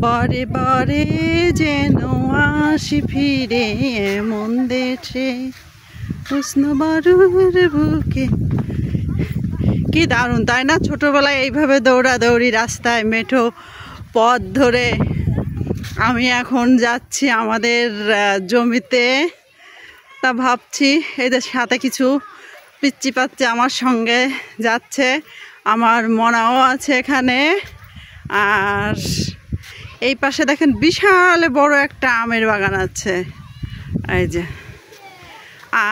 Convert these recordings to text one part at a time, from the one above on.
বারে বারে যেন আসি ফিরে এমন দেশে উষ্ণ বারুর বুকে। কি দারুণ তাই না? ছোটবেলায় এইভাবে দৌড়াদৌড়ি রাস্তায় মেঠো পথ ধরে আমি এখন যাচ্ছি আমাদের জমিতে। তা ভাবছি এদের সাথে কিছু পিচ্চি পাচ্ছি আমার সঙ্গে যাচ্ছে, আমার মনাও আছে এখানে। আর এই পাশে দেখেন বিশাল বড় একটা আমের বাগান আছে, এই যে।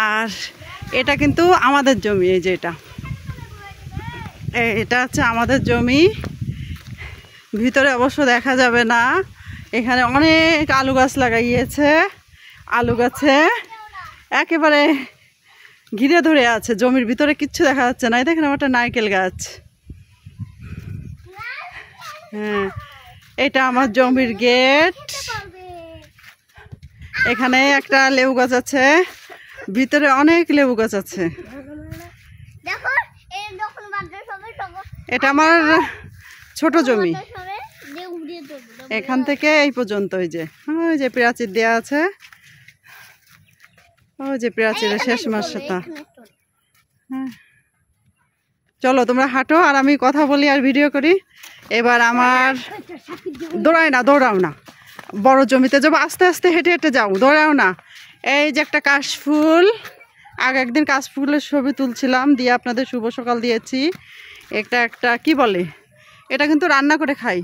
আর এটা কিন্তু আমাদের জমি, এই যে এটা হচ্ছে আমাদের জমি। ভিতরে অবশ্য দেখা যাবে না। এখানে অনেক আলু গাছ লাগাইয়েছে, আলু গাছে একেবারে ঘিরে ধরে আছে, জমির ভিতরে কিচ্ছু দেখা যাচ্ছে না। এই দেখেন আমার একটা নারকেল গাছ, হ্যাঁ এটা আমার জমির গেট। এখানে একটা লেবু গাছ আছে, ভিতরে অনেক লেবু গাছ আছে। এটা আমার ছোট জমি, এখান থেকে এই পর্যন্ত ওই যে প্রাচীর দেওয়া আছে, ওই যে প্রাচীরের শেষ মাসটা। হ্যাঁ চলো তোমরা হাঁটো আর আমি কথা বলি আর ভিডিও করি। এবার আমার দৌড়াও না, বড় জমিতে যাবো, আস্তে আস্তে হেঁটে হেঁটে যাও, দৌড়াও না। এই যে একটা কাশফুল, আগে একদিন কাশফুলের ছবি তুলছিলাম, দিয়ে আপনাদের শুভ সকাল দিয়েছি। একটা কি বলে, এটা কিন্তু রান্না করে খাই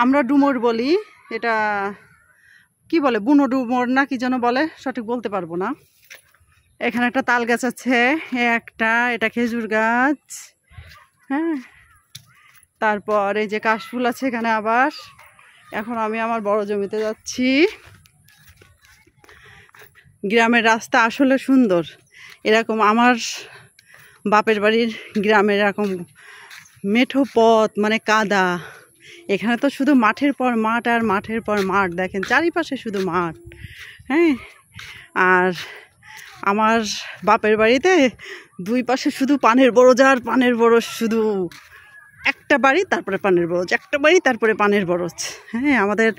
আমরা, ডুমুর বলি। এটা কি বলে, বুনো ডুমুর না কি যেন বলে, সঠিক বলতে পারবো না। এখানে একটা তাল গাছ আছে, এটা খেজুর গাছ, হ্যাঁ। তারপর এই যে কাশফুল আছে এখানে আবার। এখন আমি আমার বড় জমিতে যাচ্ছি। গ্রামের রাস্তা আসলে সুন্দর, এরকম আমার বাপের বাড়ির গ্রামের এরকম মেঠো পথ, মানে কাদা। এখানে তো শুধু মাঠের পর মাঠ আর মাঠের পর মাঠ, দেখেন চারিপাশে শুধু মাঠ, হ্যাঁ। আর আমার বাপের বাড়িতে দুই পাশে শুধু পানের বরজ আর পানের বরজ, শুধু একটা বাড়ি তারপরে পানের বরজ, একটা বাড়ি তারপরে পানের বরজ, হ্যাঁ। আমাদের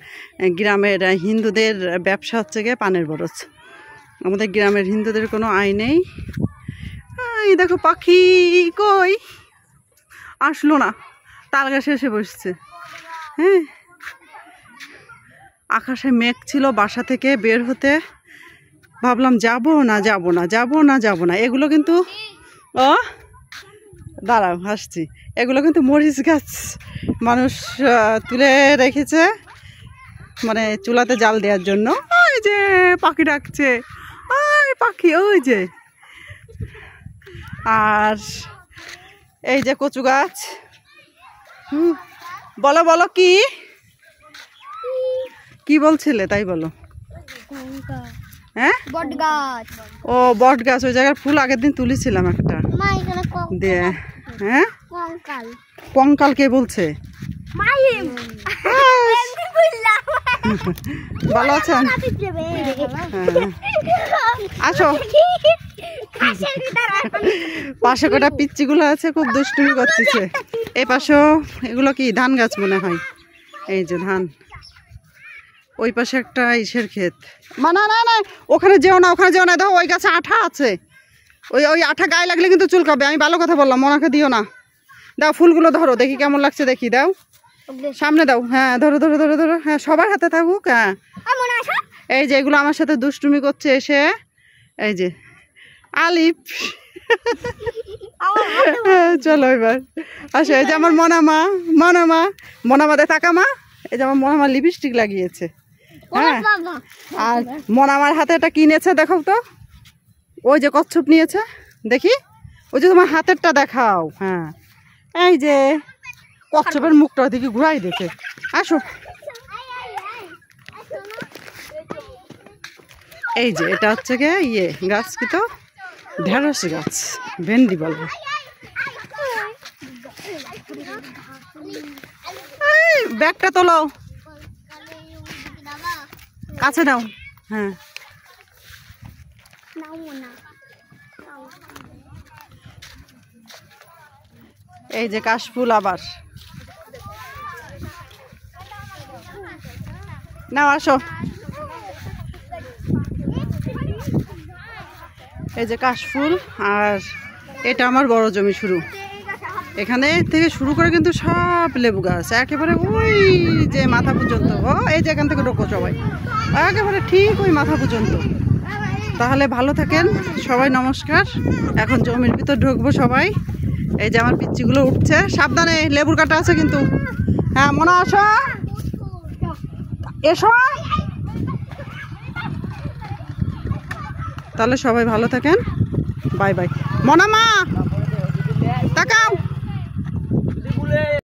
গ্রামের হিন্দুদের ব্যবসা হচ্ছে গিয়ে পানের বরজ। আমাদের গ্রামের হিন্দুদের কোনো আয় নেই। এই দেখো পাখি কই আসলো না, তাল গাছে এসে বসছে, হ্যাঁ। আকাশে মেঘ ছিল, বাসা থেকে বের হতে ভাবলাম যাব না। এগুলো কিন্তু দাঁড়াও হাসছি, এগুলো কিন্তু মরিচ গাছ মানুষ তুলে রেখেছে, মানে চুলাতে জাল দেওয়ার জন্য। ওই যে পাখি ডাকছে, ওই পাখি, ওই যে। আর এই যে কচু গাছ। বলো কি বলছিলে তাই বলো। হ্যাঁ বটগাছ, ও বটগাছ, ওই জায়গার ফুল আগের দিন তুলেছিলাম একটা দিয়ে। হ্যাঁ কঙ্কাল কে বলছে? ভালো আছেন? আসো, পাশে কটা পিচ্চিগুলো আছে, খুব দুষ্টুমি করতেছে। এই পাশেও এগুলো কি ধান গাছ মনে হয়, এই যে ধান। ওই পাশে একটা ইসের ক্ষেত, না ওখানে যেও না, দেখো ওই গাছে আঠা আছে, ওই আঠা গায়ে লাগলে কিন্তু চুলকাবে। আমি ভালো কথা বললাম, মনাকে দিও না। দাও ফুলগুলো ধরো, দেখি কেমন লাগছে, দেখি দাও, সামনে দাও, হ্যাঁ ধরো, হ্যাঁ সবার হাতে থাকুক, হ্যাঁ। এই যে এগুলো আমার সাথে দুষ্টুমি করছে এসে, এই যে আলিফ। চলো এবার আসো। এই যে আমার মনামাদের তাকা মা, এই যে আমার মনামা লিপস্টিক লাগিয়েছে, হ্যাঁ। আর মনামার হাতে এটা কিনেছে, দেখো তো, ওই যে কচ্ছপ নিয়েছে, দেখি ওই যে তোমার হাতেরটা দেখাও, হ্যাঁ। এই যে কচ্ছপের মুখটা দেখি ঘুরাই দেখে, আসো। এই যে এটা হচ্ছে গিয়ে গাছ, কি তো ঢেঁড়স গাছ, ভেন্ডি বলবো। ব্যাগটা তোলো, কাছে নাও, হ্যাঁ। এই যে কাশফুল আবার, নাও আসো। এই যে কাশফুল, আর এটা আমার বড় জমি শুরু। এখানে থেকে শুরু করে কিন্তু সব লেবু গাছ একেবারে ওই যে মাথা পর্যন্ত। ও এই যে এখান থেকে ঢোকো সবাই, একেবারে ঠিক ওই মাথা পর্যন্ত। তাহলে ভালো থাকেন সবাই, নমস্কার। এখন জমির ভিতর ঢুকবো সবাই। এই যে আমার পিচ্চিগুলো উঠছে, সাবধানে, লেবুর কাটা আছে কিন্তু। হ্যাঁ মনে আসো, এসো। তাহলে সবাই ভালো থাকেন, বাই বাই। মনা মা তাকাও।